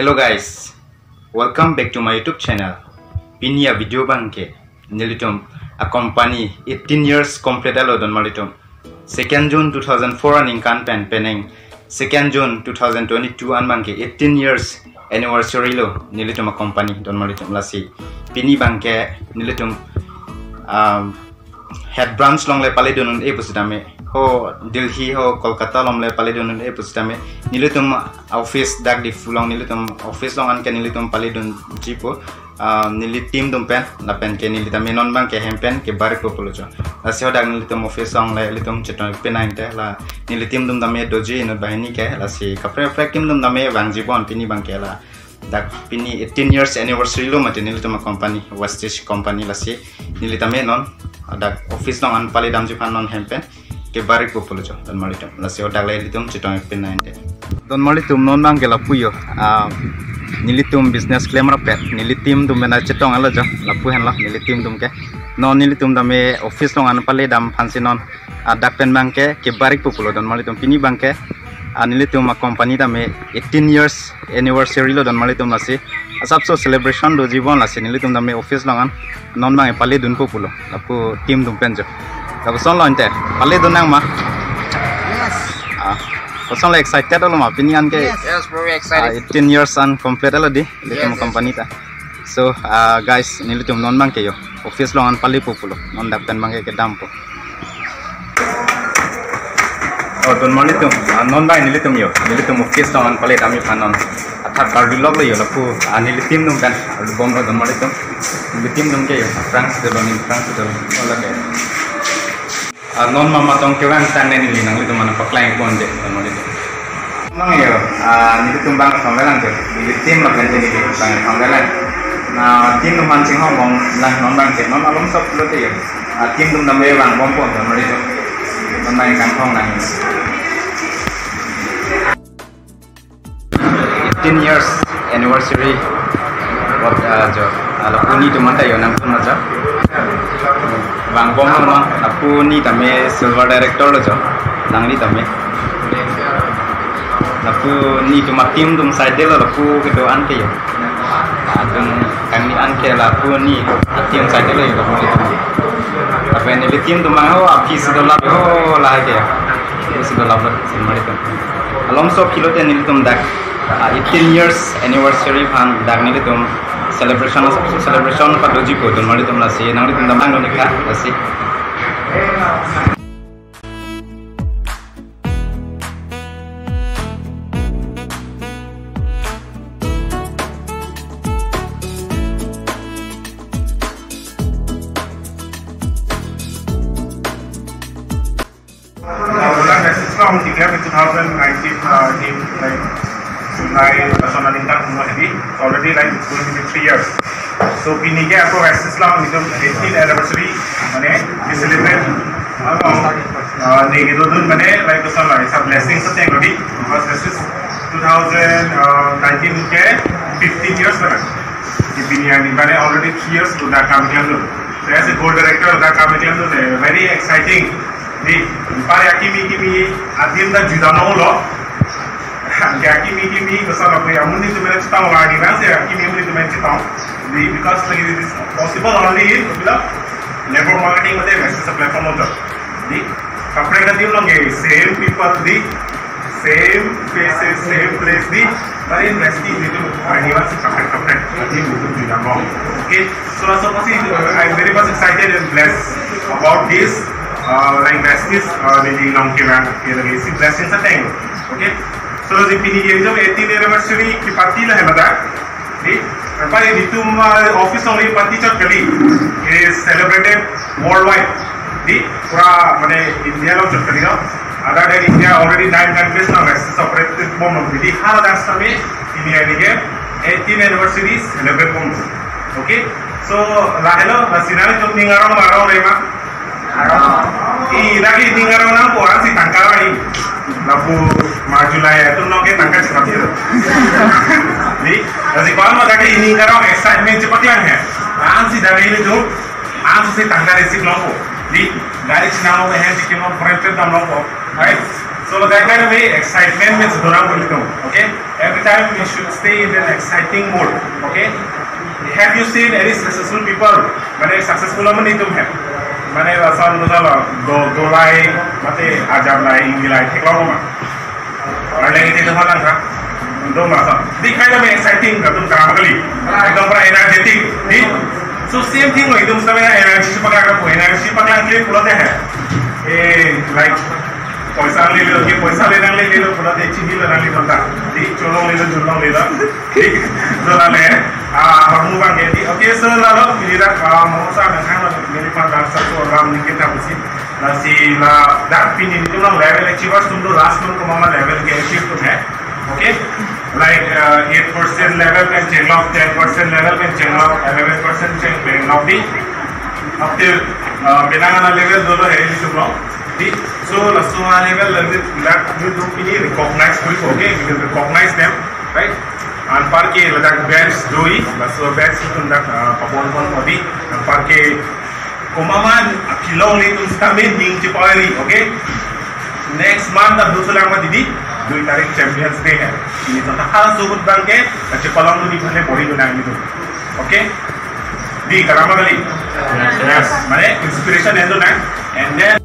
Hello guys, welcome back to my YouTube channel. Pinia video bangke nilitum a company 18 years complete alo don malitum 2nd June 2004 aning kan pen peneng 2nd June 2022 an bangke 18 years anniversary lo nilitum a company don malitum lasi pini bangke nilitum head branch long le pale don e pusidame ho Delhi ho Kolkata lom le pale don e pusidame nilitum office dak di fulong nilitum office long an ke nilitum pale don jipo nili tim dum pen la pen ke nili tame non bang ke hempen ke bar ko polojo la se hodak nilitum office long le litum cheton penainte la nili tim dum dame doji no bahini ke la si kapre tim dum dame bang jibon pini bang ke la dak pini 18 years anniversary lo mate nilitum company Vestige company la si nili tame non dak office long an pale dam jipan non hempen ke bar ko polojo don malitum la se hodak le litum cheton penainte don malitum non bang ke la puyo nilitum business claim rapet nilitim dum mena chetong alo jo lapu hen la nilitim dum ke non nilitum dame office long an pale dam phansi non adak pen bangke ke barik populo don malitum pini bangke nilitum a company dame 18 years anniversary lo don malitum lasi asapso celebration do jibon lasi nilitum dame office long an non bang pale dun populo lapu tim dum pen jo lapu son lo inte pale dun nang ma Kosong excited alo ma pinian ke yes very excited 18 years and complete alo di litum company ta so guys nilitum non bang ke yo office long an pali populo non dapen bang ke dampo don malitum non bang nilitum yo nilitum office long an pali tami panon athak Karbi log lo yo lapu nilitim dum kan bom ro don malitum nilitim dum ke yo France de ola ke non mama tong ke wang tan nili nang litum mana paklain pon de don malitum Nang yo, ni tumbang songgalan tu. Di tim lah kan jadi bang songgalan. Nah tim tu mancing hong lah non bang ke non alom sop lo tu yo. Tim tu namanya bang bompon tu mari tu. Non bang kantong nang. 18 years anniversary. Buat jo. Lapu ni tu mana yo nang pun aja. Bang bompon non. Lapu ni tame silver director lo jo. Nang ni tame. Lapu ni cuma tim tum side lo lapu kedoan ke yo. Adung kami an ke lapu ni tim side lo yo lapu ni. Apa ni tim tum mau api sudah ho lah ke. Sudah lah semari tu. Alom so kilo te ni tum dak 18 years anniversary pan dak ni tum celebration pa doji ko tum mari tum la si nang tum damang no nikah la si. Declared in 2019 team like July national income already like it's going to be 3 years. So pini ke ako Vestige long itu 18th anniversary mane we celebrate ni itu dun mane like so it's a blessing to take already because this is 2019 ke 15 years bana di pini ani mane already 3 years to that come here so as a gold director of that come here very exciting di pare kimi adim da judano lo kimi besar apa ya mungkin itu mereka tahu lagi kan saya kimi itu mereka tahu di because like it is possible only in bila labor marketing में वैसे सब platform होता di kapre का दिन लोगे same people di same faces same place di पर in Vestige itu anyone sih kapre di butuh judano okay so pasti I'm very much excited and blessed about this like Vestige maybe long term here lagi si blessing sa time okay so di pini jo 18th anniversary ki party la hai bata di apa ini tu office only party chot kali is celebrated worldwide di pura mane India lo chot kali no other than India already 9 countries now Vestige operated bomb di har dasta me ini ani ke 18th anniversary celebrate bomb okay so lahelo sinari tum ningarong marong rema lagi tinggal orang pun si tangkal lagi, lapu maju lah ya, tu nongke tangkal cepat itu. Jadi, kalau mau lagi ini kalau excitement cepat yang है, si dari ini tu, si tangkal isi kelompok. Jadi, dari Cina mau है, si kelompok perempuan dalam kelompok, right? So that kind of way excitement means dorang begitu, okay? every time you should stay in an exciting mode. Okay? Have you seen any successful people? Mane successful mani tum hai. Mane asal nuzala do lai mate ajab lai ingi lai thekla ma. Arle ini tu halang ka. Do masa. Di kind of exciting ka tum काम kali. Ekdam pura energetic. Di. So same thing lo ekdam samay energy pakla ka po energy pakla ke pula de hai. Like पैसा ले लो ये पैसा लेना ले लो पूरा दे चीनी लेना ले बंदा ठीक चलो ले लो जुलना ले लो ठीक चला ले हम बांगे ठीक ओके सर ला लो मेरा मौसा में खाना मेरे पास दाल सब तो राम निकल था उसी नसी ला दाल पीने तो ना लेवल अचीवर्स तुम तो लास्ट में को मामा लेवल के अचीव तो है okay like 8% level can change off 10% level can change off 11% change off दी अब फिर बिना लेवल दोनों है इसी तुम लोग so lasso level that you do recognize quick okay you can recognize them right and parke that bands doi lasso bands to that perform body and parke komaman kilong ni tu stamin ding chipari okay next month the dusra ma didi 2 तारीख champions day hai ini to hal subut bange chipalong ni bhale body do nang itu okay di karama kali yes mane inspiration endo na and then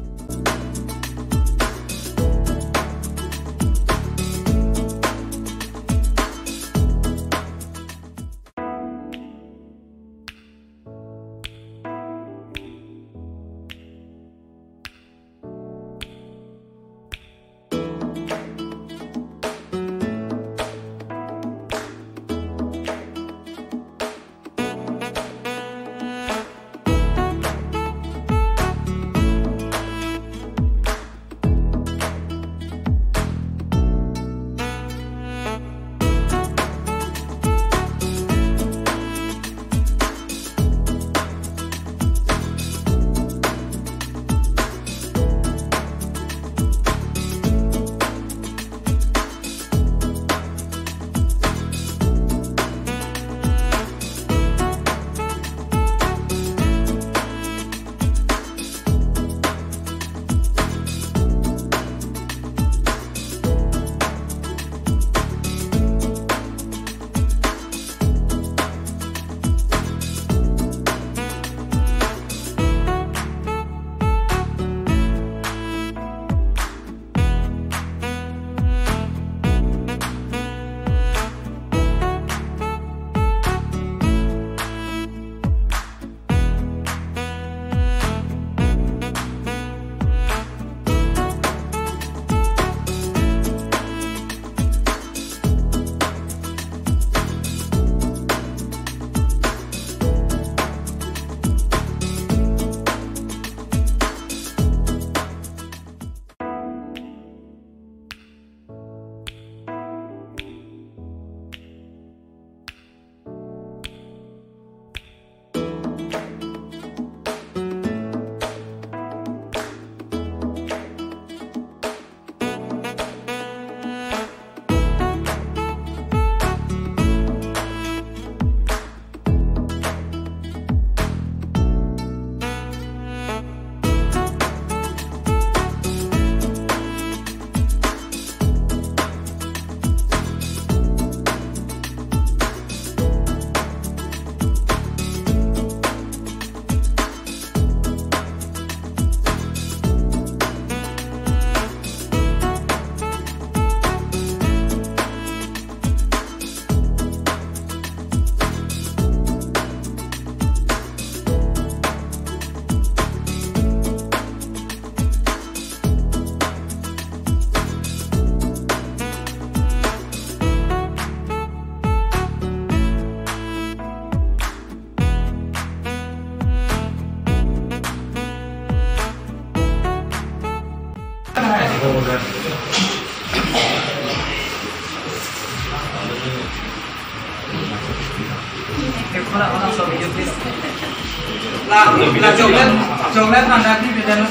Coklat anda di bidang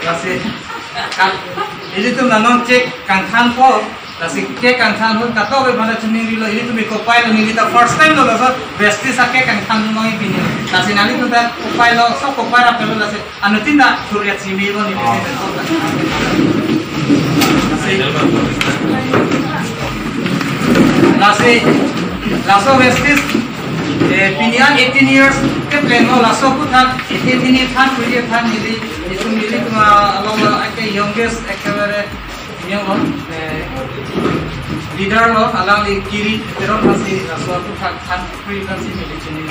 Kasih. Ini tuh nanong cek kang kanpo Nasi cake ang than hun kato be bana chuni rilo ini tu me ko pai lo ni ta first time lo so Vestige sa cake ang than mo ipini nasi nali tu ta ko pai lo so ko pai ra pelo nasi anu tinda surya chimi lo ni ni to nasi laso Vestige pinian 18 years ke plan lo laso ku than 18 ni than puye than ni itu milik along ake youngest ekabare young leader lo alang di kiri pero masih suatu kan frekuensi milik ini.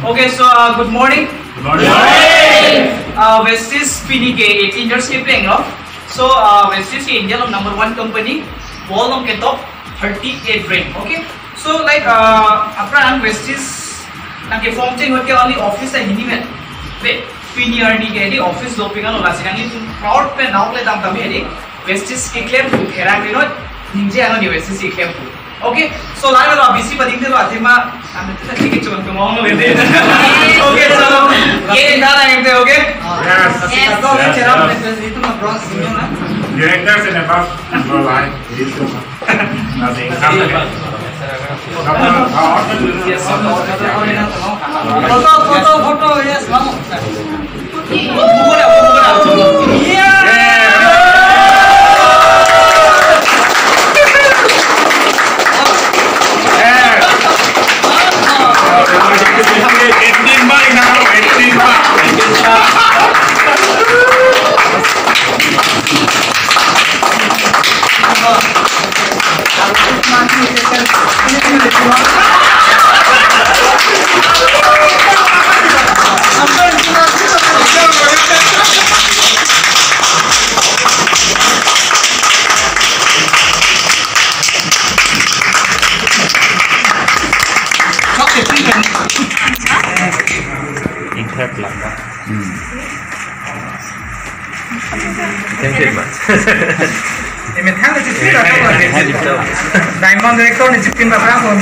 Okay, so good morning. Good morning. Vestige PDK 18 years ke peng lo. So Vestige India lo number 1 company, volume ke top 38 rank. Okay, so like apran Vestige nang ke form change hoke only office ay hindi met. Be Pinier ni ke di office lo pingan lo lasingan ni proud pe nauk le dam kami di Vestige ke claim pu herang ni no ninje ano ni Vestige ke claim pu. Okay, so lain lo BC pading de lo athema ame tu take chon ko mo le de. Okay, so ye dala ekte okay? Yes. Kato ke chera itu na bronze senior na. Directors and above no line. Nothing. Yes, photo yes, vamos. Thank you very much. Em thang được chụp là không rồi. Đại mong director này chụp phim vào ra rồi.